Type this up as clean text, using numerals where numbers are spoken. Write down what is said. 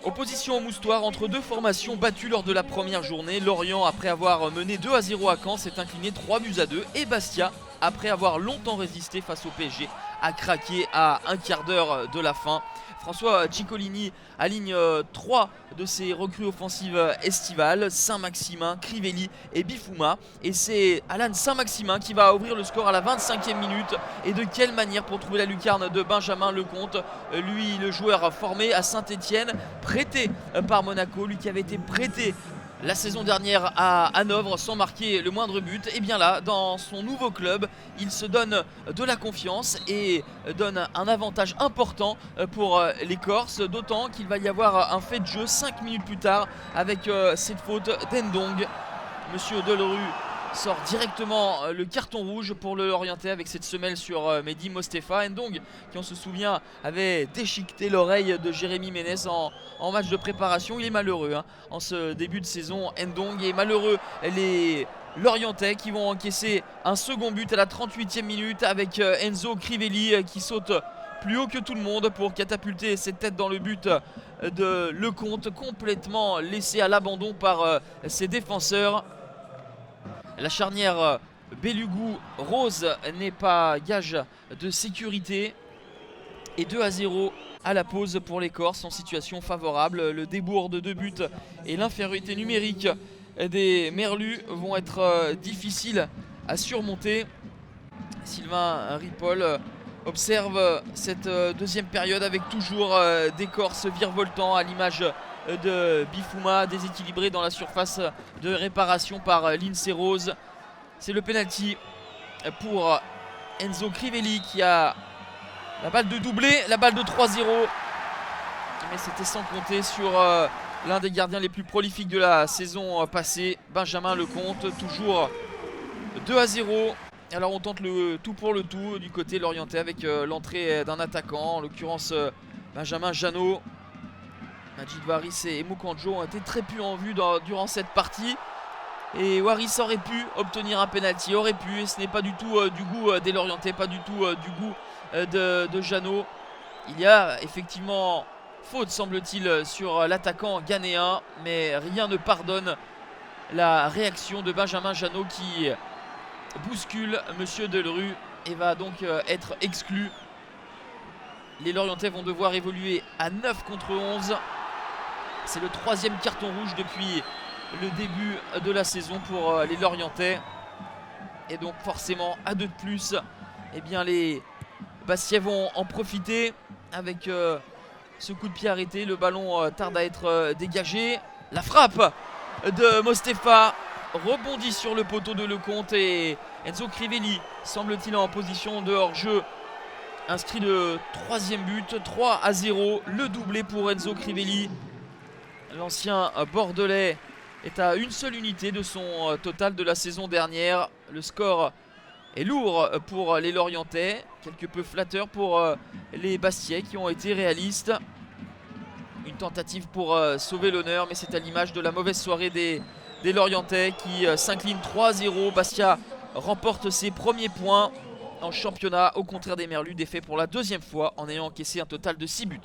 Opposition au moustoir entre deux formations battues lors de la première journée. Lorient, après avoir mené 2-0 à Caen, s'est incliné 3-2. Et Bastia, après avoir longtemps résisté face au PSG, a craqué à un quart d'heure de la fin. François Ciccolini aligne 3 de ses recrues offensives estivales, Saint-Maximin, Crivelli et Bifouma. Et c'est Alan Saint-Maximin qui va ouvrir le score à la 25e minute. Et de quelle manière pour trouver la lucarne de Benjamin Lecomte, lui le joueur formé à Saint-Etienne, prêté par Monaco, lui qui avait été prêté la saison dernière à Hanovre sans marquer le moindre but. Et bien là, dans son nouveau club, il se donne de la confiance et donne un avantage important pour les Corses, d'autant qu'il va y avoir un fait de jeu 5 minutes plus tard avec cette faute d'Endong. Monsieur Delerue sort directement le carton rouge pour le Lorientais avec cette semelle sur Mehdi Mostefa. Ndong, qui on se souvient avait déchiqueté l'oreille de Jérémy Ménès en match de préparation. Il est malheureux en ce début de saison. Ndong est malheureux. Les Lorientais qui vont encaisser un second but à la 38e minute avec Enzo Crivelli qui saute plus haut que tout le monde pour catapulter cette tête dans le but de Lecomte, complètement laissé à l'abandon par ses défenseurs. La charnière Belugou-Rose n'est pas gage de sécurité. Et 2-0 à la pause pour les Corses en situation favorable. Le débours de 2 buts et l'infériorité numérique des Merlus vont être difficiles à surmonter. Sylvain Ripoll observe cette deuxième période avec toujours des Corses virevoltants à l'image de Bifouma, déséquilibré dans la surface de réparation par Lindsay Rose. C'est le penalty pour Enzo Crivelli qui a la balle de doublé, la balle de 3-0. Mais c'était sans compter sur l'un des gardiens les plus prolifiques de la saison passée, Benjamin Lecomte, toujours 2-0. Alors on tente le tout pour le tout du côté lorientais avec l'entrée d'un attaquant, en l'occurrence Benjamin Janot. Majid Waris et Moukandjo ont été très peu en vue durant cette partie. Et Waris aurait pu obtenir un penalty, aurait pu, et ce n'est pas du tout du goût des Lorientais, pas du tout du goût de Janot. Il y a effectivement faute, semble-t-il, sur l'attaquant ghanéen, mais rien ne pardonne la réaction de Benjamin Janot qui bouscule Monsieur Delerue et va donc être exclu. Les Lorientais vont devoir évoluer à 9 contre 11. C'est le 3e carton rouge depuis le début de la saison pour les Lorientais. Et donc forcément à 2 de plus, eh bien les Bastiais vont en profiter avec ce coup de pied arrêté. Le ballon tarde à être dégagé. La frappe de Mostefa rebondit sur le poteau de Lecomte et Enzo Crivelli, semble-t-il, en position de hors-jeu, inscrit le 3e but, 3-0, le doublé pour Enzo Crivelli. L'ancien bordelais est à une seule unité de son total de la saison dernière. Le score est lourd pour les Lorientais, quelque peu flatteur pour les Bastiais qui ont été réalistes. Une tentative pour sauver l'honneur, mais c'est à l'image de la mauvaise soirée des Lorientais qui s'inclinent 3-0. Bastia remporte ses premiers points en championnat, au contraire des Merlus, défait pour la 2e fois en ayant encaissé un total de 6 buts.